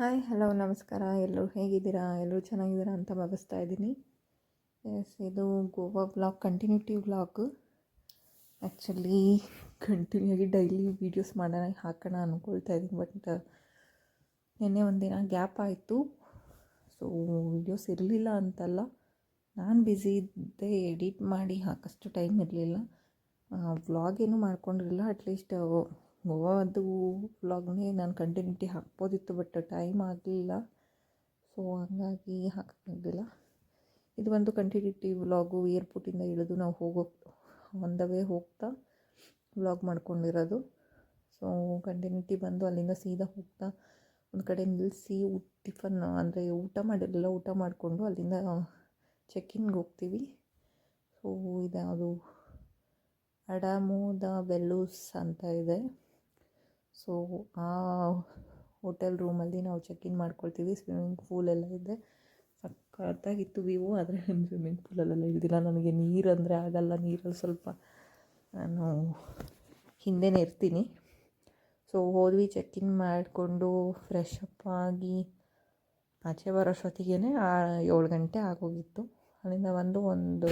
Hi hello ನಮಸ್ಕಾರ. ಎಲ್ಲರೂ ಹೇಗಿದ್ದೀರಾ? ಎಲ್ಲರೂ ಚೆನ್ನಾಗಿದ್ದೀರಾ ಅಂತ ಭಾವಿಸ್ತಾ ಇದ್ದೀನಿ. ಎಸ್, ಇದು Goa vlog, continuity vlog. Actually continue ಆಗಿ ಡೈಲಿ ವೀಡಿಯೋಸ್ ಹಾಕೋಣ ಅಂದ್ಕೊಳ್ತಾ ಇದ್ದೀನಿ. ಬಟ್ ನಿನ್ನೆ ಒಂದಿನ ಗ್ಯಾಪ್ ಆಯಿತು. ಸೊ ವೀಡಿಯೋಸ್ ಇರಲಿಲ್ಲ ಅಂತಲ್ಲ, ನಾನು ಬ್ಯುಸಿ ಇದ್ದೆ, ಎಡಿಟ್ ಮಾಡಿ ಹಾಕೋಷ್ಟು ಟೈಮ್ ಇರಲಿಲ್ಲ. ವ್ಲಾಗ್ ಏನೂ ಮಾಡ್ಕೊಂಡಿರಲಿಲ್ಲ. ಅಟ್ಲೀಸ್ಟ್ ಗೋವಾದು ವ್ಲಾಗ್ನೇ ನಾನು ಕಂಟಿನ್ಯೂಟಿ ಹಾಕ್ಬೋದಿತ್ತು, ಬಟ್ ಟೈಮ್ ಆಗಲಿಲ್ಲ. ಸೊ ಹಂಗಾಗಿ ಹಾಕೋಕ್ಕಾಗಲಿಲ್ಲ. ಇದು ಒಂದು ಕಂಟಿನ್ಯೂಟಿ ವ್ಲಾಗು. ಏರ್ಪೋರ್ಟಿಂದ ಇಳಿದು ನಾವು ಆನ್ ದ ವೇ ಹೋಗ್ತಾ ವ್ಲಾಗ್ ಮಾಡ್ಕೊಂಡಿರೋದು. ಸೊ ಕಂಟಿನ್ಯೂಟಿ ಬಂದು ಅಲ್ಲಿಂದ ಸೀದಾ ಹೋಗ್ತಾ ಒಂದು ಕಡೆ ನಿಲ್ಲಿಸಿ ಟಿಫನ್ ಅಂದರೆ ಊಟ ಮಾಡಿರಲಿಲ್ಲ, ಊಟ ಮಾಡಿಕೊಂಡು ಅಲ್ಲಿಂದ ಚೆಕ್ಕಿನ್ಗೆ ಹೋಗ್ತೀವಿ. ಸೊ ಇದ್ಯಾವುದು ಅಡಾಮೋದ ವೆಲ್ಲೂಸ್ ಅಂತ ಇದೆ. ಸೊ ಆ ಹೋಟೆಲ್ ರೂಮಲ್ಲಿ ನಾವು ಚೆಕ್ಕಿನ್ ಮಾಡ್ಕೊಳ್ತೀವಿ. ಸ್ವಿಮ್ಮಿಂಗ್ ಪೂಲೆಲ್ಲ ಇದೆ, ಸಖತ್ತಾಗಿತ್ತು ವ್ಯೂ. ಆದರೆ ನಾನು ಸ್ವಿಮ್ಮಿಂಗ್ ಪೂಲಲ್ಲೆಲ್ಲ ಇಳಿದಿಲ್ಲ, ನನಗೆ ನೀರಂದರೆ ಆಗಲ್ಲ. ನೀರಲ್ಲಿ ಸ್ವಲ್ಪ ನಾನು ಹಿಂದೆನೇ ಇರ್ತೀನಿ. ಸೊ ಹೋದ್ವಿ, ಚೆಕ್ಕಿನ್ ಮಾಡಿಕೊಂಡು ಫ್ರೆಶ್ ಅಪ್ ಆಗಿ ಆಚೆ ಬರೋಷ್ಟೊತ್ತಿಗೆ 7 ಗಂಟೆ ಆಗೋಗಿತ್ತು. ಅಲ್ಲಿಂದ ಒಂದು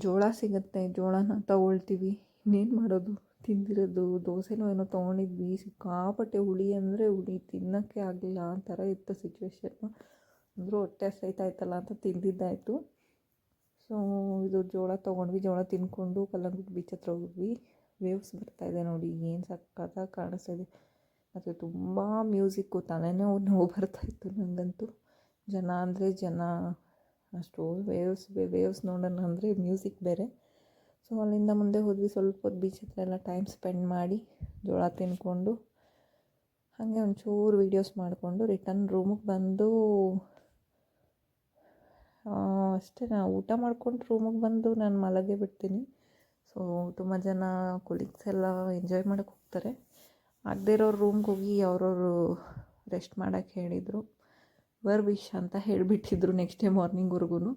ಜೋಳ ಸಿಗುತ್ತೆ, ಜೋಳನ ತಗೊಳ್ತೀವಿ. ಇನ್ನೇನು ಮಾಡೋದು, ತಿಂದಿರೋದು ದೋಸೆನೋ ಏನೋ ತೊಗೊಂಡಿದ್ವಿ. ಸಿಕ್ಕಾಪಟ್ಟೆ ಹುಳಿ ಅಂದರೆ ಹುಳಿ, ತಿನ್ನೋಕ್ಕೆ ಆಗಲಿಲ್ಲ, ಆ ಥರ ಇತ್ತು ಸಿಚುವೇಶನ್ನು. ಅಂದರೂ ಹೊಟ್ಟೆ ಹಸಿತಾಯ್ತಲ್ಲ ಅಂತ ತಿಂದಿದ್ದಾಯಿತು. ಸೊ ಇದು ಜೋಳ ತೊಗೊಂಡ್ವಿ. ಜೋಳ ತಿಂದ್ಕೊಂಡು ಕಲ್ಲಂಗಡಿ ಬೀಚ್ ಹತ್ರ ಹೋಗಿದ್ವಿ. ವೇವ್ಸ್ ಬರ್ತಾಯಿದೆ ನೋಡಿ, ಏನು ಸಕ್ಕತ್ತಾಗಿ ಕಾಣಿಸ್ತಾಯಿದೆ. ಮತ್ತು ತುಂಬ ಮ್ಯೂಸಿಕ್ಕು, ತಲೆನೋ ನೋವು ಬರ್ತಾಯಿತ್ತು ನನಗಂತೂ. ಜನ ಅಂದರೆ ಜನ, ಅಷ್ಟು ವೇವ್ಸ್ ನೋಡೋಣ ಅಂದರೆ ಮ್ಯೂಸಿಕ್ ಬೇರೆ. ಸೊ ಅಲ್ಲಿಂದ ಮುಂದೆ ಹೋದ್ವಿ. ಸ್ವಲ್ಪ ಹೊತ್ತು ಬೀಚ್ ಹತ್ರ ಎಲ್ಲ ಟೈಮ್ ಸ್ಪೆಂಡ್ ಮಾಡಿ ಜೋಳ ತಿಂದ್ಕೊಂಡು ಹಾಗೆ ಒಂಚೂರು ವೀಡಿಯೋಸ್ ಮಾಡಿಕೊಂಡು ರಿಟರ್ನ್ ರೂಮಿಗೆ ಬಂದು ಅಷ್ಟೇ. ನಾವು ಊಟ ಮಾಡ್ಕೊಂಡು ರೂಮಿಗೆ ಬಂದು ನಾನು ಮಲಗೇ ಬಿಡ್ತೀನಿ. ಸೊ ತುಂಬ ಜನ ಕೊಲೀಗ್ಸ್ ಎಲ್ಲ ಎಂಜಾಯ್ ಮಾಡೋಕ್ಕೆ ಹೋಗ್ತಾರೆ. ಆಗದೇ ಇರೋರು ರೂಮ್ಗೆ ಹೋಗಿ ಅವ್ರವರು ರೆಸ್ಟ್ ಮಾಡೋಕ್ಕೆ ಹೇಳಿದರು. ವಿಶ್ ಅಂತ ಹೇಳಿಬಿಟ್ಟಿದ್ರು ನೆಕ್ಸ್ಟ್ ಡೇ ಮಾರ್ನಿಂಗ್ವರೆಗೂ.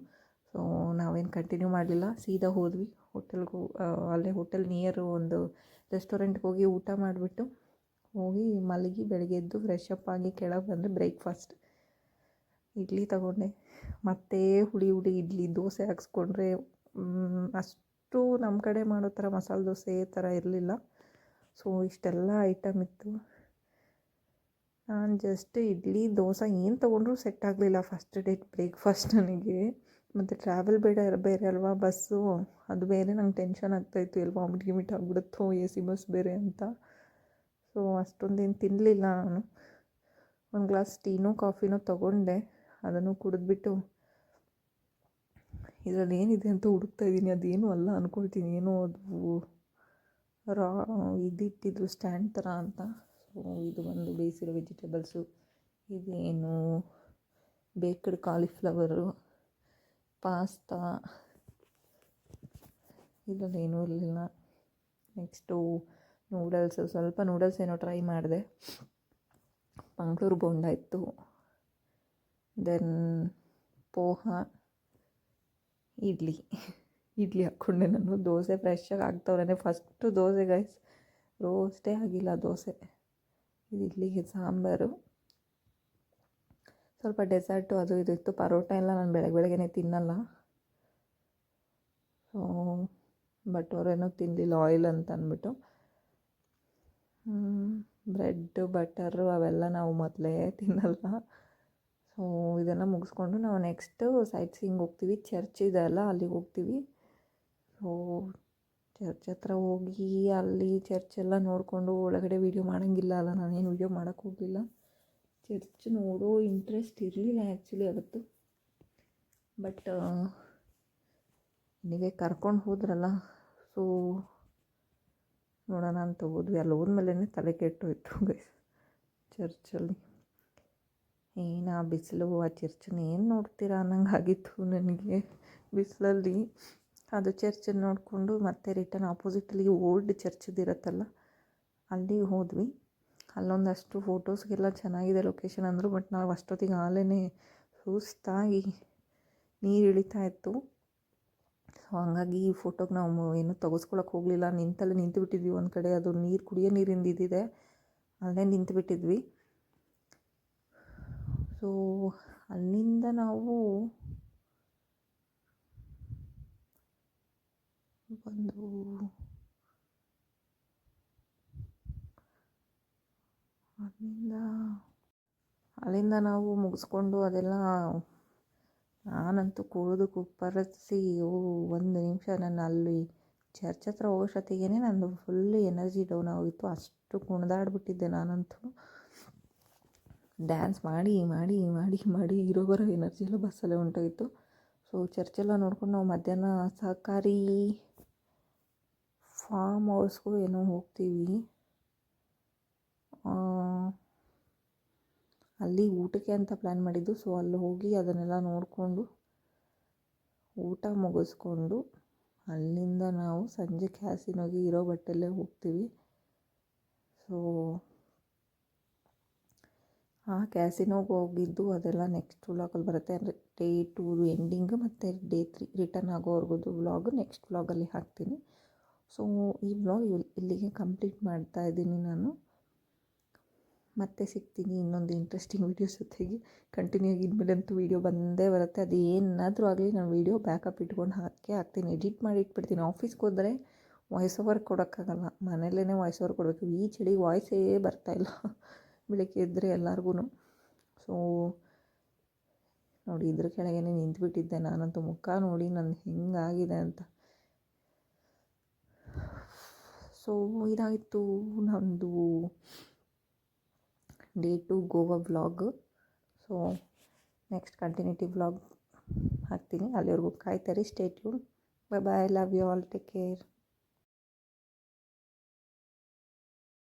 ಸೊ ನಾವೇನು ಕಂಟಿನ್ಯೂ ಮಾಡಲಿಲ್ಲ, ಸೀದಾ ಹೋದ್ವಿ ಹೋಟೆಲ್ಗೆ. ಅಲ್ಲೇ ಹೋಟೆಲ್ ನಿಯರು ಒಂದು ರೆಸ್ಟೋರೆಂಟ್ಗೆ ಹೋಗಿ ಊಟ ಮಾಡಿಬಿಟ್ಟು ಹೋಗಿ ಮಲಗಿ ಬೆಳಗ್ಗೆ ಎದ್ದು ಫ್ರೆಶ್ ಅಪ್ ಆಗಿ ಕೆಳಗೆ ಬಂದರೆ ಬ್ರೇಕ್ಫಾಸ್ಟ್ ಇಡ್ಲಿ ತಗೊಂಡೆ. ಮತ್ತು ಹುಳಿ ಇಡ್ಲಿ, ದೋಸೆ ಹಾಕ್ಸ್ಕೊಂಡ್ರೆ ಅಷ್ಟು ನಮ್ಮ ಕಡೆ ಮಾಡೋ ಥರ ಮಸಾಲೆ ದೋಸೆ ಥರ ಇರಲಿಲ್ಲ. ಸೊ ಇಷ್ಟೆಲ್ಲ ಐಟಮ್ ಇತ್ತು. ನಾನು ಜಸ್ಟ್ ಇಡ್ಲಿ ದೋಸೆ ಏನು ತೊಗೊಂಡ್ರೂ ಸೆಟ್ ಆಗಲಿಲ್ಲ ಫಸ್ಟ್ ಡೇ ಬ್ರೇಕ್ಫಾಸ್ಟ್ ನನಗೆ. ಮತ್ತು ಟ್ರಾವೆಲ್ ಬೇರೆ ಅಲ್ವಾ, ಬಸ್ಸು ಅದು ಬೇರೆ. ನಂಗೆ ಟೆನ್ಷನ್ ಆಗ್ತಾಯಿತ್ತು, ಎಲ್ಲಿ ವಾಮಿಟ್ ಆಗಿಬಿಡುತ್ತೋ, AC ಬಸ್ ಬೇರೆ ಅಂತ. ಸೊ ಅಷ್ಟೊಂದೇನು ತಿನ್ನಲಿಲ್ಲ ನಾನು. ಒಂದು ಗ್ಲಾಸ್ ಟೀನೋ ಕಾಫಿನೋ ತೊಗೊಂಡೆ, ಅದನ್ನು ಕುಡಿದ್ಬಿಟ್ಟು ಇದರಲ್ಲಿ ಏನಿದೆ ಅಂತ ಹುಡುಕ್ತಾಯಿದ್ದೀನಿ. ಅದೇನೂ ಅಲ್ಲ ಅಂದ್ಕೊಳ್ತೀನಿ, ಏನೋ ಅದು ಇಟ್ಟಿದ್ರು ಸ್ಟ್ಯಾಂಡ್ ಥರ ಅಂತ. ಸೊ ಇದು ಒಂದು ಬೇಯಿಸಿರೋ ವೆಜಿಟೇಬಲ್ಸು, ಇದೇನು ಬೇಕ್ಡ್ ಕಾಲಿಫ್ಲವರು, ಪಾಸ್ತಾ, ಇದರಲ್ಲಿ ಏನೂ ಇರಲಿಲ್ಲ. ನೆಕ್ಸ್ಟು ನೂಡಲ್ಸು, ಸ್ವಲ್ಪ ನೂಡಲ್ಸ್ ಏನೋ ಟ್ರೈ ಮಾಡಿದೆ. ಮಂಗಳೂರು ಬೋಂಡ ಇತ್ತು. ದೆನ್ ಪೋಹ, ಇಡ್ಲಿ ಹಾಕ್ಕೊಂಡೆ ನಾನು. ದೋಸೆ ಫ್ರೆಶ್ಶಾಗಿ ಆಗ್ತವ್ರೆ. ಫಸ್ಟು ದೋಸೆ ಗೈಸ್, ರೋಸ್ಟೇ ಆಗಿಲ್ಲ ದೋಸೆ. ಇದು ಇಡ್ಲಿಗೆ ಸಾಂಬಾರು, ಸ್ವಲ್ಪ ಡೆಸರ್ಟು ಅದು ಇದು ಇತ್ತು. ಪರೋಟ ಎಲ್ಲ ನಾನು ಬೆಳಗ್ಗೆನೇ ತಿನ್ನಲ್ಲ. ಸೊ ಬಟ್ ಅವರೇನೋ ತಿನ್ನಲಿಲ್ಲ, ಆಯಿಲ್ ಅಂತ ಅಂದ್ಬಿಟ್ಟು. ಬ್ರೆಡ್ಡು ಬಟರು ಅವೆಲ್ಲ ನಾವು ಮೊದಲೇ ತಿನ್ನಲ್ಲ. ಸೊ ಇದೆಲ್ಲ ಮುಗಿಸ್ಕೊಂಡು ನಾವು ನೆಕ್ಸ್ಟು ಸೈಟ್ ಸೀಯಿಂಗ್ ಹೋಗ್ತೀವಿ. ಚರ್ಚ್ ಇದೆ ಅಲ್ಲ, ಅಲ್ಲಿಗೆ ಹೋಗ್ತೀವಿ. ಸೊ ಚರ್ಚ್ ಹತ್ರ ಹೋಗಿ ಅಲ್ಲಿ ಚರ್ಚೆಲ್ಲ ನೋಡಿಕೊಂಡು, ಒಳಗಡೆ ವೀಡಿಯೋ ಮಾಡೋಂಗಿಲ್ಲ ಅಲ್ಲ, ನಾನೇನು ವೀಡಿಯೋ ಮಾಡೋಕ್ಕೆ ಹೋಗಲಿಲ್ಲ. ಚರ್ಚ್ ನೋಡೋ ಇಂಟ್ರೆಸ್ಟ್ ಇರಲಿಲ್ಲ ಆ್ಯಕ್ಚುಲಿ ಅವತ್ತು. ಬಟ್ ನೀವೇ ಕರ್ಕೊಂಡು ಹೋದ್ರಲ್ಲ, ಸೊ ನೋಡೋಣ ಅಂತ ಹೋದ್ವಿ. ಅಲ್ಲಿ ಹೋದ್ಮೇಲೆ ತಲೆ ಕೆಟ್ಟೋಯ್ತು ಗೈಸ್. ಚರ್ಚಲ್ಲಿ ಏನು ಆ ಬಿಸಿಲು, ಆ ಚರ್ಚನ್ನ ಏನು ನೋಡ್ತೀರಾ ಅನ್ನಂಗೆ ಆಗಿತ್ತು ನನಗೆ ಬಿಸಿಲಲ್ಲಿ. ಅದು ಚರ್ಚನ್ನು ನೋಡಿಕೊಂಡು ಮತ್ತೆ ರಿಟರ್ನ್ ಆಪೋಸಿಟಲ್ಲಿ ಓಲ್ಡ್ ಚರ್ಚ್ದಿರುತ್ತಲ್ಲ, ಅಲ್ಲಿಗೆ ಹೋದ್ವಿ. ಅಲ್ಲೊಂದಷ್ಟು ಫೋಟೋಸ್ಗೆಲ್ಲ ಚೆನ್ನಾಗಿದೆ ಲೊಕೇಶನ್ ಅಂದರು. ಬಟ್ ನಾವು ಅಷ್ಟೊತ್ತಿಗೆ ಆಲೇ ಸುಸ್ತಾಗಿ ನೀರು ಇಳಿತಾ ಇತ್ತು. ಹಾಗಾಗಿ ಈ ಫೋಟೋಗೆ ನಾವು ಏನೂ ತೆಗೆಸ್ಕೊಳಕ್ಕೆ ಹೋಗಲಿಲ್ಲ. ನಿಂತಲ್ಲೇ ನಿಂತು ಬಿಟ್ಟಿದ್ವಿ ಒಂದು ಕಡೆ. ಅದು ನೀರು ಕುಡಿಯೋ ನೀರಿಂದ ಇದ್ದಿದೆ, ಅಲ್ಲೇ ನಿಂತು ಬಿಟ್ಟಿದ್ವಿ. ಸೊ ಅಲ್ಲಿಂದ ನಾವು ಬಂದು ಅಲ್ಲಿಂದ ನಾವು ಮುಗಿಸ್ಕೊಂಡು ಅದೆಲ್ಲ ನಾನಂತೂ ಕುಡಿದು ಕುಪ್ಪರಿಸಿ ಒಂದು ನಿಮಿಷ ನನ್ನ ಅಲ್ಲಿ ಚರ್ಚ್ ಹತ್ರ ಹೋಗೋಷ್ಟೊತ್ತಿಗೆ ನಂದು ಫುಲ್ಲು ಎನರ್ಜಿ ಡೌನ್ ಆಗೋಗಿತ್ತು. ಅಷ್ಟು ಕುಣಿದಾಡ್ಬಿಟ್ಟಿದ್ದೆ ನಾನಂತೂ. ಡ್ಯಾನ್ಸ್ ಮಾಡಿ ಮಾಡಿ ಮಾಡಿ ಮಾಡಿ ಇರೋ ಬರೋ ಎನರ್ಜಿ ಎಲ್ಲ ಬಸ್ಸಲ್ಲೇ ಹೊಂಟೋಗಿತ್ತು. ಸೊ ಚರ್ಚೆಲ್ಲ ನೋಡ್ಕೊಂಡು ನಾವು ಮಧ್ಯಾಹ್ನ ಸಹಕಾರಿ ಫಾರ್ಮ್ ಹೌಸ್ಗೂ ಏನೋ ಹೋಗ್ತೀವಿ. ಅಲ್ಲಿ ಊಟಕ್ಕೆ ಅಂತ ಪ್ಲ್ಯಾನ್ ಮಾಡಿದ್ದು. ಸೊ ಅಲ್ಲಿ ಹೋಗಿ ಅದನ್ನೆಲ್ಲ ನೋಡಿಕೊಂಡು ಊಟ ಮುಗಿಸ್ಕೊಂಡು ಅಲ್ಲಿಂದ ನಾವು ಸಂಜೆ ಕ್ಯಾಸಿನೋಗೆ ಇರೋ ಬಟ್ಟೆಲ್ಲೇ ಹೋಗ್ತೀವಿ. ಸೊ ಆ ಕ್ಯಾಸಿನೋಗೆ ಹೋಗಿದ್ದು ಅದೆಲ್ಲ ನೆಕ್ಸ್ಟ್ ವ್ಲಾಗಲ್ಲಿ ಬರುತ್ತೆ. ಅಂದರೆ ಡೇ 2 ಎಂಡಿಂಗ್ ಮತ್ತು ಡೇ 3 ರಿಟರ್ನ್ ಆಗೋವರೆಗೂ ವ್ಲಾಗ್ ನೆಕ್ಸ್ಟ್ ವ್ಲಾಗಲ್ಲಿ ಹಾಕ್ತೀನಿ. ಸೊ ಈ ವ್ಲಾಗ್ ಇಲ್ಲಿಗೆ ಕಂಪ್ಲೀಟ್ ಮಾಡ್ತಾ ಇದ್ದೀನಿ ನಾನು. ಮತ್ತೆ ಸಿಗ್ತೀನಿ ಇನ್ನೊಂದು ಇಂಟ್ರೆಸ್ಟಿಂಗ್ ವೀಡಿಯೋಸ್ ಜೊತೆಗೆ. ಕಂಟಿನ್ಯೂ ಆಗಿ ಇನ್ಮೇಲಂತೂ ವೀಡಿಯೋ ಬಂದೇ ಬರುತ್ತೆ. ಅದು ಏನಾದರೂ ಆಗಲಿ ನಾನು ವೀಡಿಯೋ ಬ್ಯಾಕಪ್ ಇಟ್ಕೊಂಡು ಹಾಕ್ತೀನಿ, ಎಡಿಟ್ ಮಾಡಿ ಇಟ್ಬಿಡ್ತೀನಿ. ಆಫೀಸ್ಗೆ ಹೋದರೆ ವಾಯ್ಸ್ ಓವರ್ ಕೊಡೋಕ್ಕಾಗಲ್ಲ, ಮನೇಲೇ ವಾಯ್ಸ್ ಓವರ್ ಕೊಡಬೇಕು. ಈ ಚಳಿಗೆ ವಾಯ್ಸೇ ಬರ್ತಾಯಿಲ್ಲ ಬೆಳಗ್ಗೆ ಎದ್ದರೆ ಎಲ್ಲರಿಗೂ. ಸೊ ನೋಡಿ, ಇದ್ರ ಕೆಳಗೇ ನಿಂತುಬಿಟ್ಟಿದ್ದೆ ನಾನಂತೂ. ಮುಖ ನೋಡಿ ನನ್ನ ಹೆಂಗಾಗಿದೆ ಅಂತ. ಸೊ ಇದಾಯಿತು ನಮ್ಮದು day 2 Goa vlog. So next continuity vlog ಹಾಕ್ತೀನಿ. ಅಲ್ಲಿವರೆಗೂ ಕಾಯ್ತಾರಿ. Stay tune. Bye bye. Love you all. Take care.